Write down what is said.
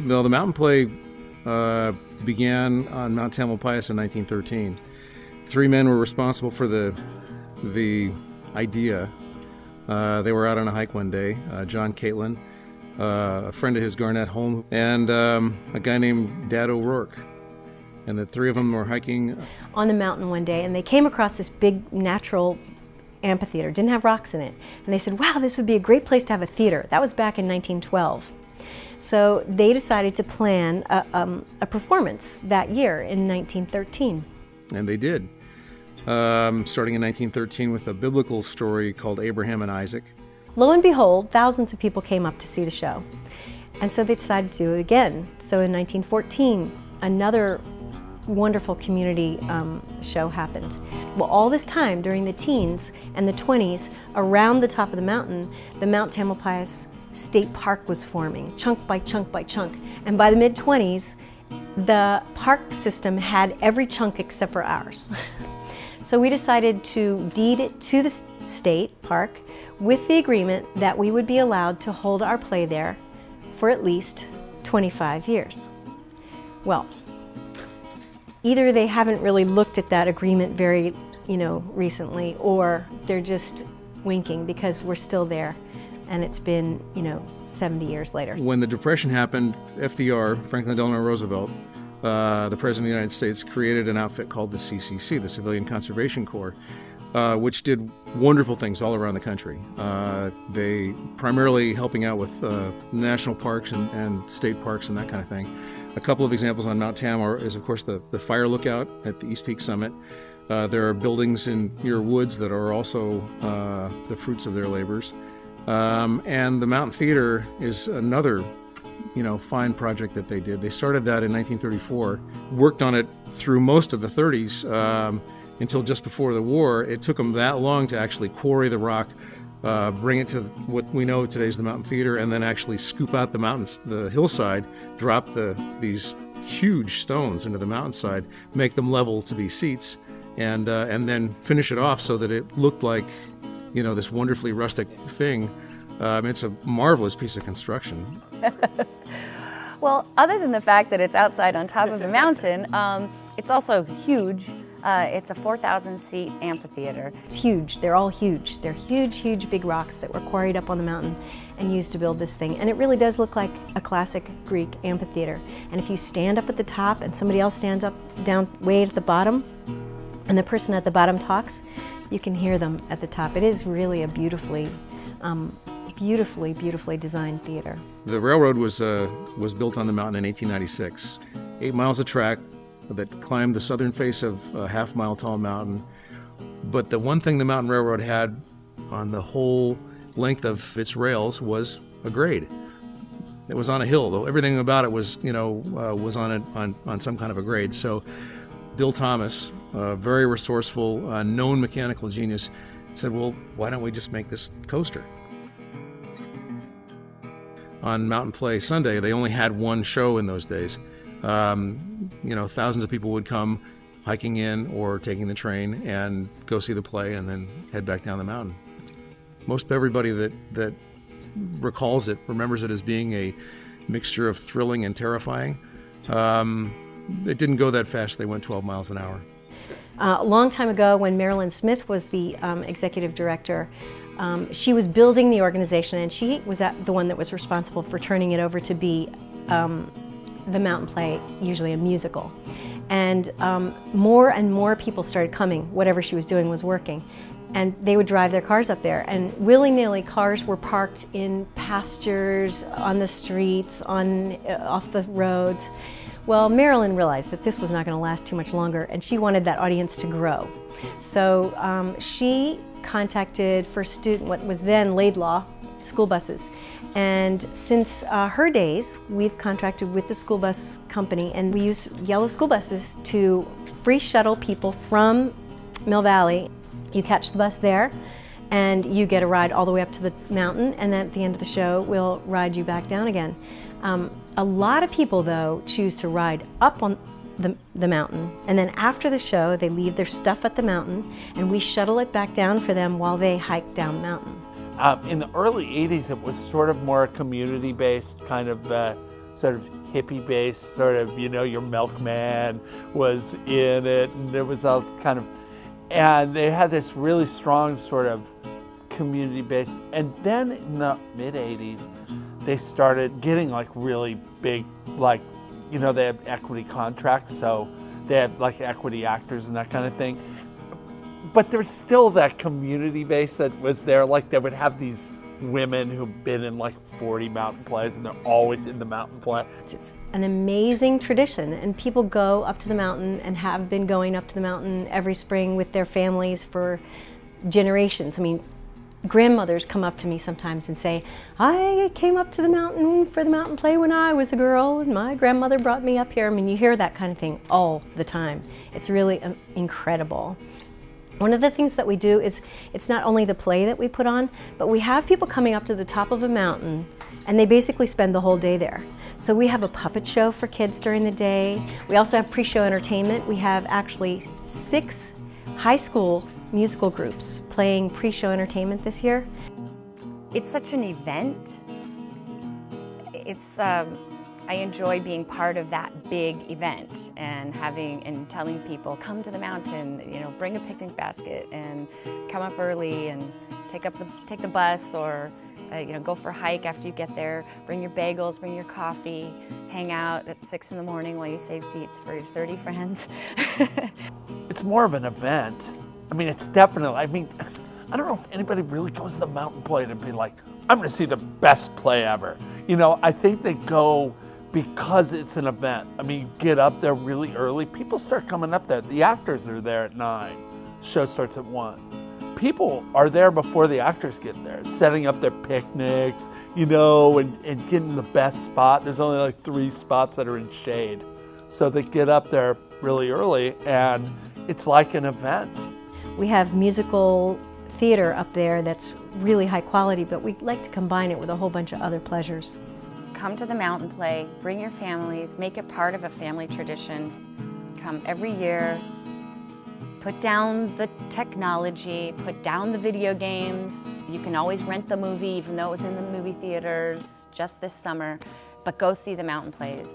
No, the mountain play began on Mount Tamalpais in 1913. Three men were responsible for the idea. They were out on a hike one day. John Catlin, a friend of his, Garnett Holm, and a guy named Dad O'Rourke. And the three of them were hiking on the mountain one day, and they came across this big natural amphitheater. Didn't have rocks in it. And they said, wow, this would be a great place to have a theater. That was back in 1912. So they decided to plan a performance that year in 1913. And they did. Starting in 1913 with a biblical story called Abraham and Isaac. Lo and behold, thousands of people came up to see the show. And so they decided to do it again. So in 1914, another wonderful community show happened. Well, all this time during the teens and the 20s, around the top of the mountain, the Mount Tamalpais State Park was forming, chunk by chunk by chunk. And by the mid-20s, the park system had every chunk except for ours. So we decided to deed it to the state park with the agreement that we would be allowed to hold our play there for at least 25 years. Well, either they haven't really looked at that agreement very, recently, or they're just winking because we're still there and it's been, 70 years later. When the Depression happened, FDR, Franklin Delano Roosevelt, the President of the United States, created an outfit called the CCC, the Civilian Conservation Corps, which did wonderful things all around the country. They primarily helping out with national parks and state parks and that kind of thing. A couple of examples on Mount Tam is, of course, the fire lookout at the East Peak Summit. There are buildings in your woods that are also the fruits of their labors. And the Mountain Theater is another fine project that they did. They started that in 1934, worked on it through most of the 30s until just before the war. It took them that long to actually quarry the rock, bring it to what we know today is the Mountain Theater, and then actually scoop out the mountains, the hillside, drop these huge stones into the mountainside, make them level to be seats, and then finish it off so that it looked like this wonderfully rustic thing. It's a marvelous piece of construction. Well, other than the fact that it's outside on top of a mountain, it's also huge. It's a 4,000-seat amphitheater. It's huge. They're all huge. They're huge, huge big rocks that were quarried up on the mountain and used to build this thing. And it really does look like a classic Greek amphitheater. And if you stand up at the top and somebody else stands up down way at the bottom, and the person at the bottom talks, you can hear them at the top. It is really a beautifully designed theater. The railroad was built on the mountain in 1896. 8 miles of track that climbed the southern face of a half-mile tall mountain. But the one thing the Mountain Railroad had on the whole length of its rails was a grade. It was on a hill, though everything about it was on some kind of a grade. So Bill Thomas, a very resourceful, known mechanical genius, said, well, why don't we just make this coaster? On Mountain Play Sunday, they only had one show in those days. Thousands of people would come hiking in or taking the train and go see the play and then head back down the mountain. Most everybody that recalls it remembers it as being a mixture of thrilling and terrifying. It didn't go that fast. They went 12 miles an hour. A long time ago, when Marilyn Smith was the executive director, she was building the organization, and she was the one that was responsible for turning it over to be the mountain play, usually a musical. And more and more people started coming. Whatever she was doing was working. And they would drive their cars up there, and willy-nilly cars were parked in pastures, on the streets, off the roads. Well, Marilyn realized that this was not going to last too much longer, and she wanted that audience to grow. So she contacted what was then Laidlaw school buses. And since her days, we've contracted with the school bus company, and we use yellow school buses to free shuttle people from Mill Valley. You catch the bus there, and you get a ride all the way up to the mountain, and then at the end of the show, we'll ride you back down again. A lot of people, though, choose to ride up on the mountain, and then after the show, they leave their stuff at the mountain, and we shuttle it back down for them while they hike down the mountain. In the early 80s, it was sort of more community-based, kind of sort of hippie-based, sort of, you know, your milkman was in it, and there was all kind of, and they had this really strong sort of community base. And then in the mid-'80s, they started getting like really big, like, you know, they had equity contracts, so they had like equity actors and that kind of thing. But there's still that community base that was there. Like they would have these women who've been in like 40 mountain plays, and they're always in the mountain play. It's an amazing tradition, and people go up to the mountain and have been going up to the mountain every spring with their families for generations. I mean, grandmothers come up to me sometimes and say, I came up to the mountain for the mountain play when I was a girl, and my grandmother brought me up here. I mean, you hear that kind of thing all the time. It's really incredible. One of the things that we do is, it's not only the play that we put on, but we have people coming up to the top of a mountain, and they basically spend the whole day there. So we have a puppet show for kids during the day. We also have pre-show entertainment. We have actually 6 high school musical groups playing pre-show entertainment this year. It's such an event. It's I enjoy being part of that big event and telling people, come to the mountain, you know, bring a picnic basket and come up early and take the bus, or you know, go for a hike after you get there. Bring your bagels, bring your coffee, hang out at 6 in the morning while you save seats for your 30 friends. It's more of an event. I mean, it's definitely, I mean, I don't know if anybody really goes to the mountain play to be like, I'm gonna see the best play ever. You know, I think they go because it's an event. I mean, you get up there really early, people start coming up there. The actors are there at 9, show starts at 1. People are there before the actors get there, setting up their picnics, you know, and getting the best spot. There's only like 3 spots that are in shade. So they get up there really early, and it's like an event. We have musical theater up there that's really high quality, but we like to combine it with a whole bunch of other pleasures. Come to the mountain play, bring your families, make it part of a family tradition. Come every year, put down the technology, put down the video games. You can always rent the movie, even though it was in the movie theaters just this summer, but go see the mountain plays.